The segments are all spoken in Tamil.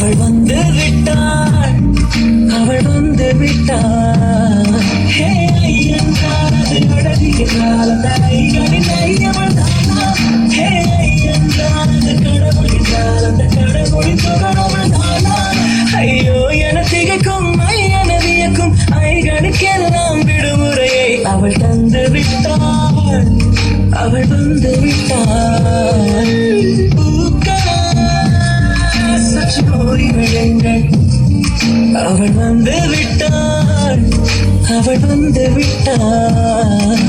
அவள் வந்து விட்டாள், அவள் வந்து விட்டாள். ஹே என்றால் அது அழகு என்றால் அந்த ஐயனின் ஐயவள் தானா? ஹே என்றால் அது கடவுள் என்றால் அந்த கடவுளின் தொடரவள் தானா? ஐயோ என திகைக்கும் ஐயன வியக்கும் ஐகளுக்கெல்லாம் விடுமுறையை அவள் தந்து விட்டாள், அவள் வந்து விட்டாள். சற்று ஓய்வெடுங்கள், அவள் வந்து விட்டாள், அவள் வந்து விட்டாள்.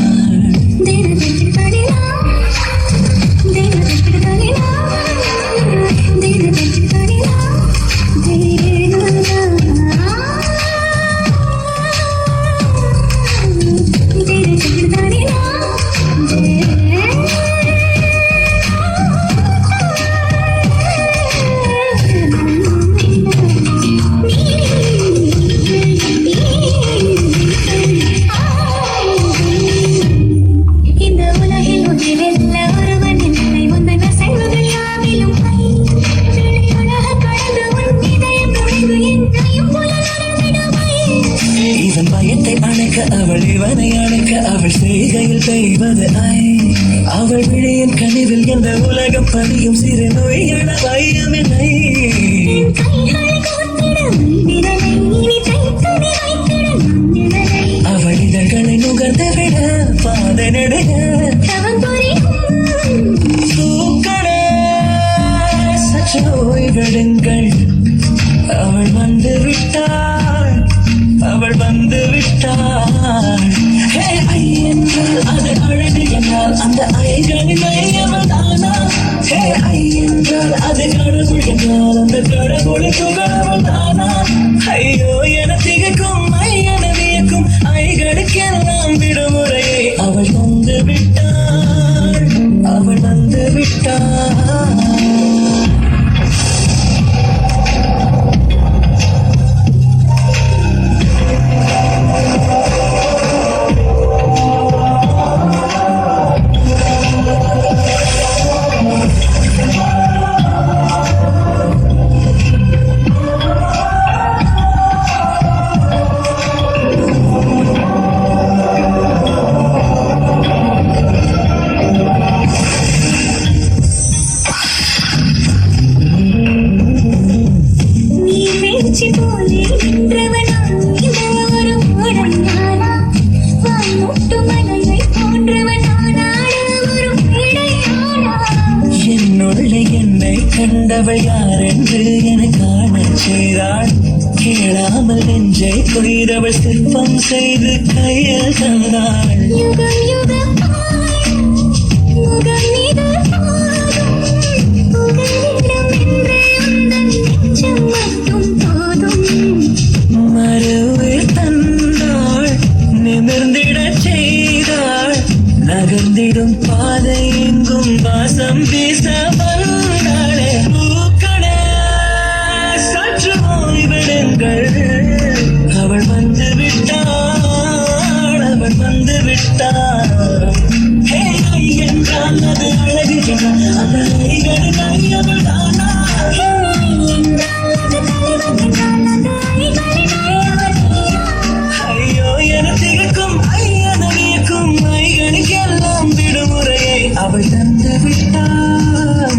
இவன் பயத்தை அணைக்க அவள் இவனை அணைக்க அவள் செய்கையில் பெய்வது அவள் விழியின் கனிவில் எந்த உலகம் பதியும் சிறு நோய்கள பயமில்லை. அவள் இதழ்களை நுகர்ந்து விட பாத நடுக பூக்களே சற்று ஓய்வெடுங்கள், அவள் வந்து விட்டாள், அவள் வந்து விட்டாள். ஹே ஐ என்றால் அது அழகு என்றால் அந்த ஐகளின் ஐயவள் தானா? ஹே ஐ என்றால் அது கடவுள் என்றால் அந்த கடவுளின் துகளவள் தானா? ஐயோ என திகைக்கும் ஐயன வியக்கும் ஐகளுக்கெல்லாம் விடுமுறையை அவள் வந்து விட்டாள், அவள் வந்து விட்டாள். என்னை கண்டவள் யார் என்று என காணச் செய்தாள். கேளாமல் நெஞ்சை கொய்தவள் சிற்பம் செய்து கையில் தந்தாள். மறுவில் தந்தாள், நிமிர்ந்திடச் செய்தாள், நகர்ந்திடும் பாதை எங்கும் வாசம் வீச வந்தாளே. பூக்களே சற்று ஓய்வெடுங்கள், அவள் வந்து விட்டாள், அவள் வந்து விட்டாள். ஹே ஐ என்றால் அது அழகு என்றால் அந்த ஐகளின் ஐயவள் தானா? ஐயோ என திகைக்கும் ஐயன வியக்கும் ஐகளுக்கெல்லாம் விடுமுறையை அவள் தந்து விட்டாள்,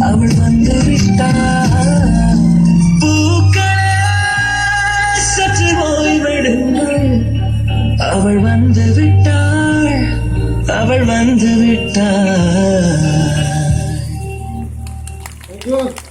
அவள் வந்து விட்டாள். பூக்களே சற்று ஓய்வெடுங்கள், அவள் வந்து விட்டாள்.